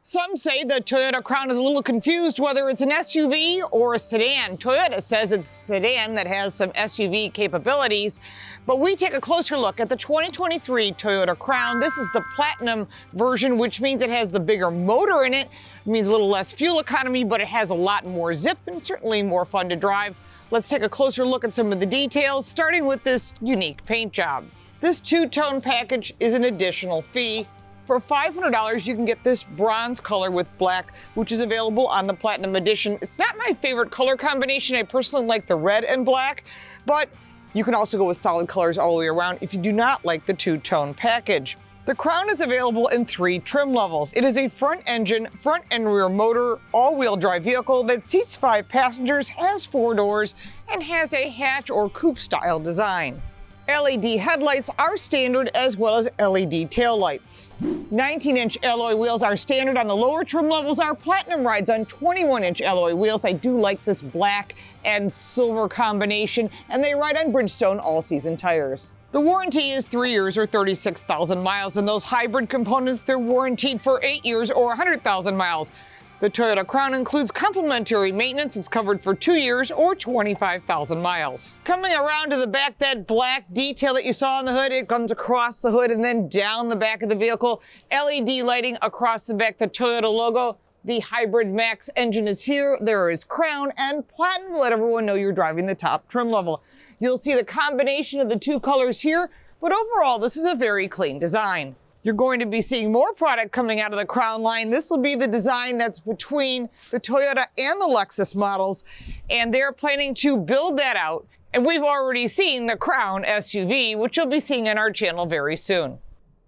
Some say the Toyota Crown is a little confused whether it's an SUV or a sedan. Toyota says it's a sedan that has some SUV capabilities, but we take a closer look at the 2023 Toyota Crown. This is the Platinum version, which means it has the bigger motor in it. It means a little less fuel economy, but it has a lot more zip and certainly more fun to drive. Let's take a closer look at some of the details, starting with this unique paint job. This two-tone package is an additional fee. For $500, you can get this bronze color with black, which is available on the Platinum Edition. It's not my favorite color combination. I personally like the red and black, but you can also go with solid colors all the way around if you do not like the two-tone package. The Crown is available in 3 trim levels. It is a front engine, front and rear motor, all-wheel drive vehicle that seats 5 passengers, has 4 doors, and has a hatch or coupe style design. LED headlights are standard, as well as LED taillights. 19-inch alloy wheels are standard on the lower trim levels. Our Platinum rides on 21-inch alloy wheels. I do like this black and silver combination, and they ride on Bridgestone all-season tires. The warranty is 3 years or 36,000 miles, and those hybrid components, they're warranted for 8 years or 100,000 miles. The Toyota Crown includes complimentary maintenance. It's covered for 2 years or 25,000 miles. Coming around to the back, that black detail that you saw on the hood, it comes across the hood and then down the back of the vehicle. LED lighting across the back, the Toyota logo. The Hybrid Max engine is here. There is Crown and Platinum to let everyone know you're driving the top trim level. You'll see the combination of the 2 colors here, but overall, this is a very clean design. You're going to be seeing more product coming out of the Crown line. This will be the design that's between the Toyota and the Lexus models, and they're planning to build that out. And we've already seen the Crown SUV, which you'll be seeing on our channel very soon.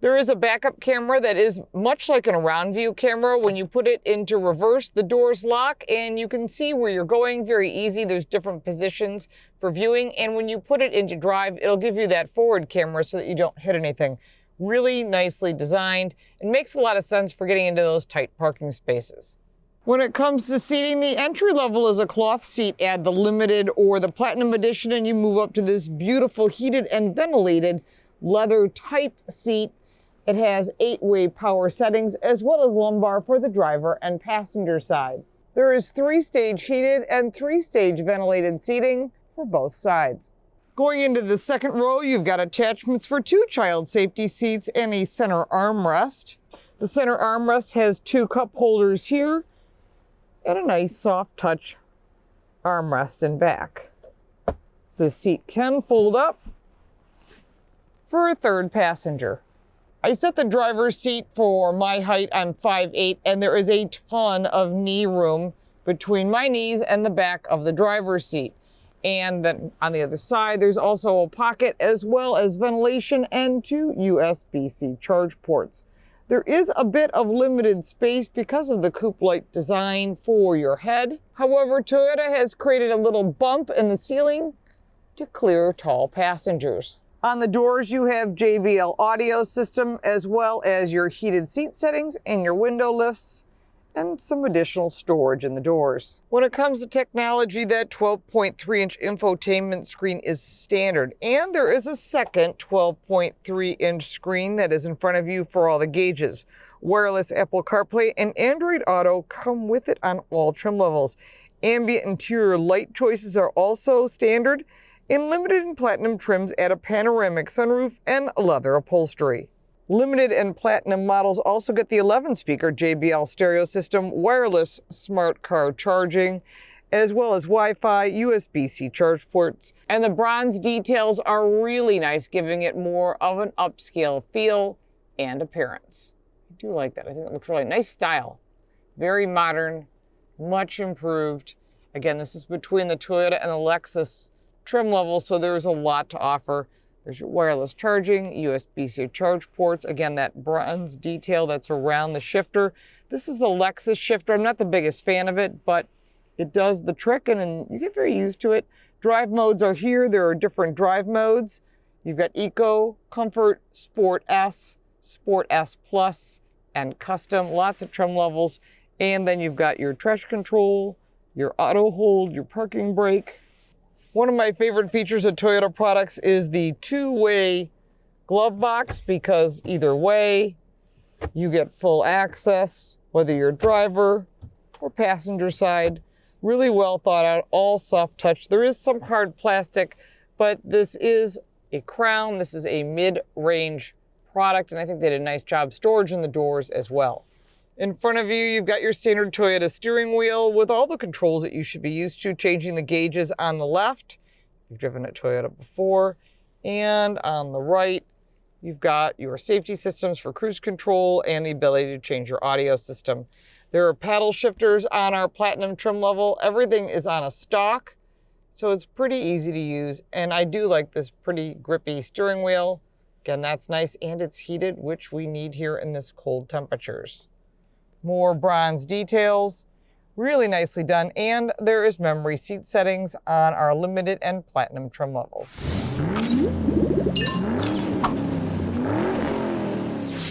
There is a backup camera that is much like an around view camera. When you put it into reverse, the doors lock and you can see where you're going very easy. There's different positions for viewing. And when you put it into drive, it'll give you that forward camera so that you don't hit anything. Really nicely designed. It makes a lot of sense for getting into those tight parking spaces. When it comes to seating, the entry level is a cloth seat. Add the Limited or the Platinum Edition and you move up to this beautiful heated and ventilated leather type seat. It has 8-way power settings as well as lumbar for the driver and passenger side. There is 3-stage heated and 3-stage ventilated seating for both sides. Going into the second row, you've got attachments for 2 child safety seats and a center armrest. The center armrest has 2 cup holders here and a nice soft touch armrest in back. The seat can fold up for a 3rd passenger. I set the driver's seat for my height. I'm 5'8", and there is a ton of knee room between my knees and the back of the driver's seat. And then on the other side, there's also a pocket as well as ventilation and 2 USB-C charge ports. There is a bit of limited space because of the coupe-like design for your head. However, Toyota has created a little bump in the ceiling to clear tall passengers. On the doors, you have JBL audio system as well as your heated seat settings and your window lifts, and some additional storage in the doors. When it comes to technology, that 12.3-inch infotainment screen is standard, and there is a second 12.3-inch screen that is in front of you for all the gauges. Wireless Apple CarPlay and Android Auto come with it on all trim levels. Ambient interior light choices are also standard, and Limited and Platinum trims add a panoramic sunroof and leather upholstery. Limited and Platinum models also get the 11-speaker JBL stereo system, wireless smart car charging, as well as Wi-Fi, USB-C charge ports. And the bronze details are really nice, giving it more of an upscale feel and appearance. I do like that. I think it looks really nice style. Very modern, much improved. Again, this is between the Toyota and the Lexus trim levels, so there's a lot to offer. There's your wireless charging, USB-C charge ports. Again, that bronze detail that's around the shifter. This is the Lexus shifter. I'm not the biggest fan of it, but it does the trick and you get very used to it. Drive modes are here. There are different drive modes. You've got Eco, Comfort, Sport S, Sport S Plus, and Custom. Lots of trim levels. And then you've got your traction control, your auto hold, your parking brake. One of my favorite features of Toyota products is the 2-way glove box, because either way, You get full access, whether you're driver or passenger side. Really well thought out, all soft touch. There is some hard plastic, but this is a Crown. This is a mid-range product, and I think they did a nice job. Storage in the doors as well. In front of you, you've got your standard Toyota steering wheel with all the controls that you should be used to, changing the gauges on the left. You've driven a Toyota before. And on the right, you've got your safety systems for cruise control and the ability to change your audio system. There are paddle shifters on our Platinum trim level. Everything is on a stalk, so it's pretty easy to use. And I do like this pretty grippy steering wheel. Again, that's nice, and it's heated, which we need here in this cold temperatures. More bronze details, really nicely done, and there is memory seat settings on our Limited and Platinum trim levels.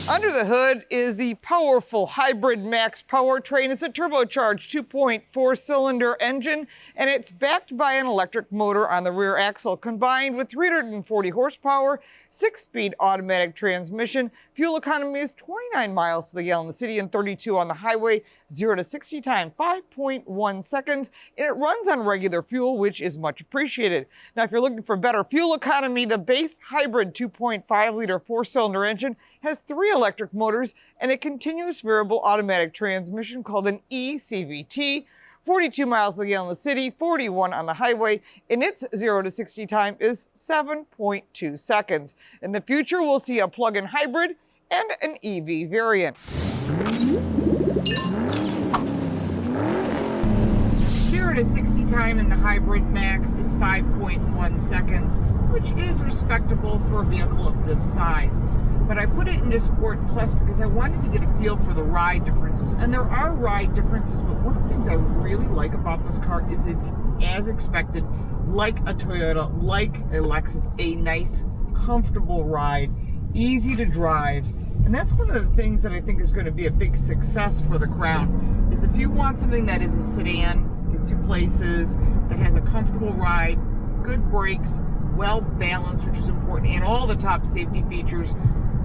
Under the hood is the powerful hybrid max powertrain. It's a turbocharged 2.4-cylinder engine, and it's backed by an electric motor on the rear axle, combined with 340 horsepower, 6-speed automatic transmission. Fuel economy is 29 miles to the gallon in the city and 32 on the highway. 0 to 60 time, 5.1 seconds, and it runs on regular fuel, which is much appreciated. Now, if you're looking for better fuel economy, the base hybrid 2.5-liter 4-cylinder engine has 3 electric motors and a continuous variable automatic transmission called an eCVT. 42 miles to the gallon in the city, 41 on the highway, and its 0 to 60 time is 7.2 seconds. In the future, we'll see a plug-in hybrid and an EV variant. 0 to 60 time in the hybrid max is 5.1 seconds, which is respectable for a vehicle of this size. But I put it into Sport Plus because I wanted to get a feel for the ride differences. And there are ride differences, but one of the things I really like about this car is it's, as expected, like a Toyota, like a Lexus, a nice, comfortable ride, easy to drive. And that's one of the things that I think is going to be a big success for the Crown, is if you want something that is a sedan, gets you places, that has a comfortable ride, good brakes, well balanced, which is important, and all the top safety features,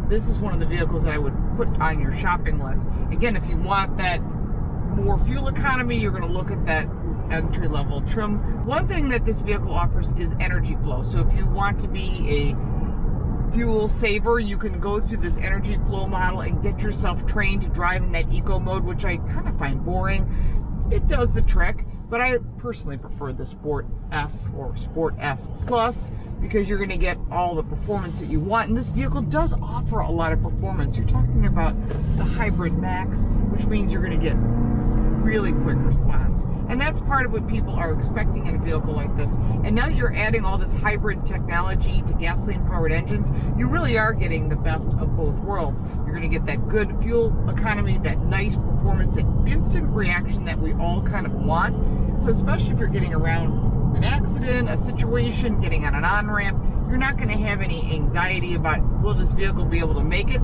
this is one of the vehicles that I would put on your shopping list. Again, if you want that more fuel economy, you're going to look at that entry-level trim. One thing that this vehicle offers is energy flow. So if you want to be a fuel saver, you can go through this energy flow model and get yourself trained to drive in that eco mode, which I kind of find boring. It does the trick, but I personally prefer the Sport S or Sport S Plus because you're going to get all the performance that you want. And this vehicle does offer a lot of performance. You're talking about the Hybrid Max, which means you're going to get really quick response. And that's part of what people are expecting in a vehicle like this. And now that you're adding all this hybrid technology to gasoline-powered engines, you really are getting the best of both worlds. You're going to get that good fuel economy, that nice performance, that instant reaction that we all kind of want. So especially if you're getting around an accident, a situation, getting on an on-ramp, you're not going to have any anxiety about, will this vehicle be able to make it?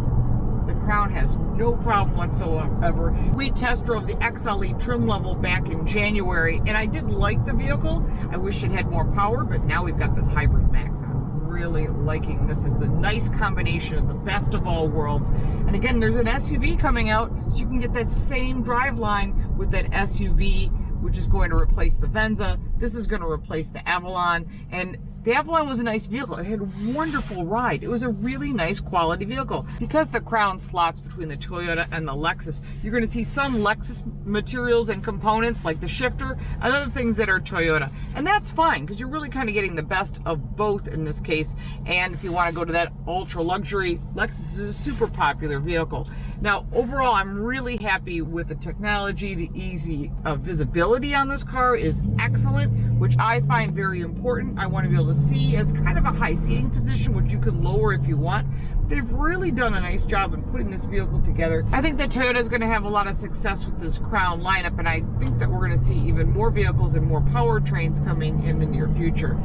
The Crown has no problem whatsoever. We test drove the XLE trim level back in January, and I did like the vehicle. I wish it had more power, but now we've got this Hybrid Max. I'm really liking this. It's a nice combination of the best of all worlds. And again, there's an SUV coming out, so you can get that same driveline with that SUV, which is going to replace the Venza. This is going to replace the Avalon. And the Avalon was a nice vehicle. It had a wonderful ride. It was a really nice quality vehicle. Because the Crown slots between the Toyota and the Lexus, you're going to see some Lexus materials and components like the shifter and other things that are Toyota. And that's fine because you're really kind of getting the best of both in this case. And if you want to go to that ultra luxury, Lexus is a super popular vehicle. Now, overall, I'm really happy with the technology. The easy visibility on this car is excellent, which I find very important. I want to be able to see. It's kind of a high seating position, which you can lower if you want. They've really done a nice job in putting this vehicle together. I think that Toyota is going to have a lot of success with this Crown lineup, and I think that we're going to see even more vehicles and more powertrains coming in the near future.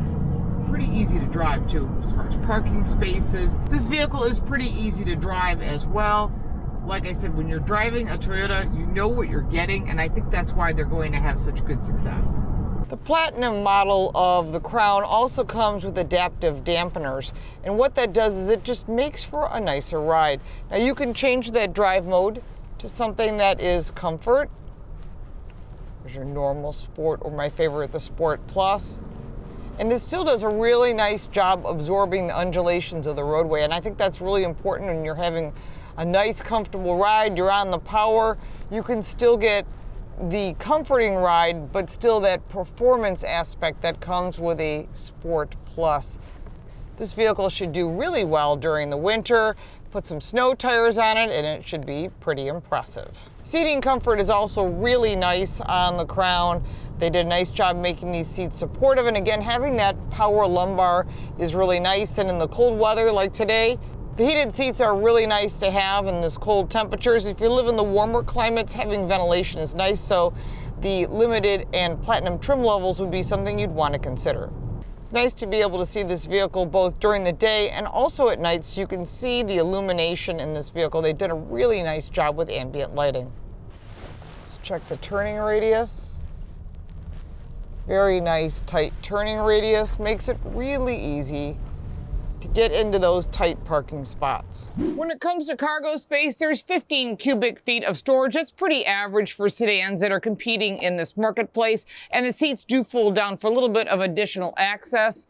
Pretty easy to drive too, as far as parking spaces. This vehicle is pretty easy to drive as well. Like I said, when you're driving a Toyota, you know what you're getting, and I think that's why they're going to have such good success. The Platinum model of the Crown also comes with adaptive dampeners, and what that does is it just makes for a nicer ride. Now you can change that drive mode to something that is comfort. There's your normal sport, or my favorite, the Sport Plus. And it still does a really nice job absorbing the undulations of the roadway, and I think that's really important when you're having a nice comfortable ride, you're on the power, you can still get the comforting ride, but still that performance aspect that comes with a Sport Plus. This vehicle should do really well during the winter. Put some snow tires on it and it should be pretty impressive. Seating comfort is also really nice on the Crown. They did a nice job making these seats supportive, and again, having that power lumbar is really nice. And in the cold weather like today, the heated seats are really nice to have in this cold temperatures. If you live in the warmer climates, having ventilation is nice, so the limited and platinum trim levels would be something you'd want to consider. It's nice to be able to see this vehicle both during the day and also at night, so you can see the illumination in this vehicle. They did a really nice job with ambient lighting. Let's check the turning radius. Very nice tight turning radius, makes it really easy to get into those tight parking spots. When it comes to cargo space, there's 15 cubic feet of storage. That's pretty average for sedans that are competing in this marketplace, and the seats do fold down for a little bit of additional access.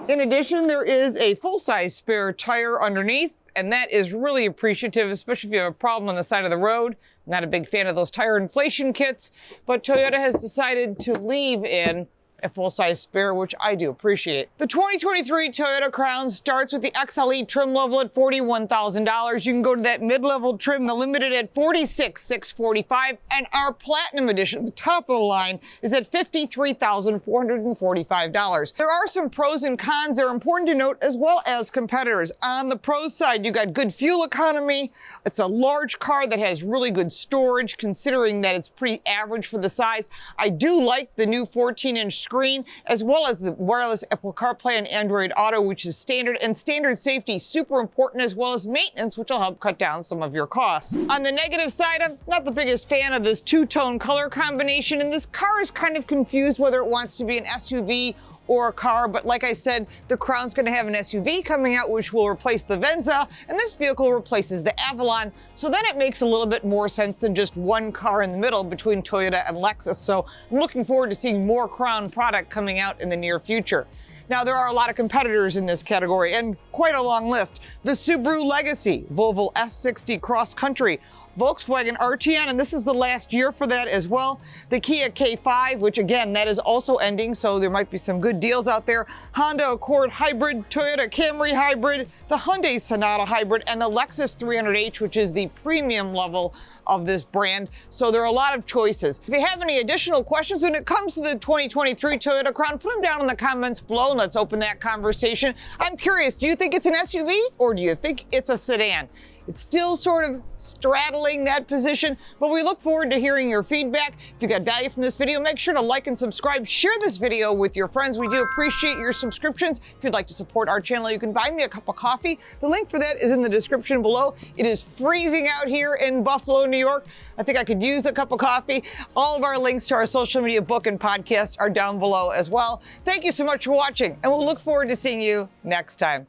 In addition, there is a full-size spare tire underneath, and that is really appreciative, especially if you have a problem on the side of the road. Not a big fan of those tire inflation kits, but Toyota has decided to leave in a full-size spare, which I do appreciate. The 2023 Toyota Crown starts with the XLE trim level at $41,000. You can go to that mid-level trim, the limited at $46,645, and our Platinum Edition, the top of the line, is at $53,445. There are some pros and cons that are important to note, as well as competitors. On the pros side, you got good fuel economy. It's a large car that has really good storage, considering that it's pretty average for the size. I do like the new 14-inch screen, as well as the wireless Apple Carplay and Android Auto, which is standard, and standard safety, super important, as well as maintenance, which will help cut down some of your costs. On the negative side, I'm not the biggest fan of this two-tone color combination, and this car is kind of confused whether it wants to be an SUV or a car, but like I said, the Crown's going to have an SUV coming out which will replace the Venza, and this vehicle replaces the Avalon, so then it makes a little bit more sense than just one car in the middle between Toyota and Lexus. So I'm looking forward to seeing more Crown product coming out in the near future. Now, there are a lot of competitors in this category, and quite a long list. The Subaru Legacy, Volvo S60 Cross Country, Volkswagen RTN, and this is the last year for that as well. The Kia K5, which again, that is also ending, so there might be some good deals out there. Honda Accord Hybrid, Toyota Camry Hybrid, the Hyundai Sonata Hybrid, and the Lexus 300h, which is the premium level of this brand. So there are a lot of choices. If you have any additional questions when it comes to the 2023 Toyota Crown, put them down in the comments below and let's open that conversation. I'm curious, do you think it's an SUV or do you think it's a sedan? It's still sort of straddling that position, but we look forward to hearing your feedback. If you got value from this video, make sure to like and subscribe. Share this video with your friends. We do appreciate your subscriptions. If you'd like to support our channel, you can buy me a cup of coffee. The link for that is in the description below. It is freezing out here in Buffalo, New York. I think I could use a cup of coffee. All of our links to our social media, book, and podcast are down below as well. Thank you so much for watching, and we'll look forward to seeing you next time.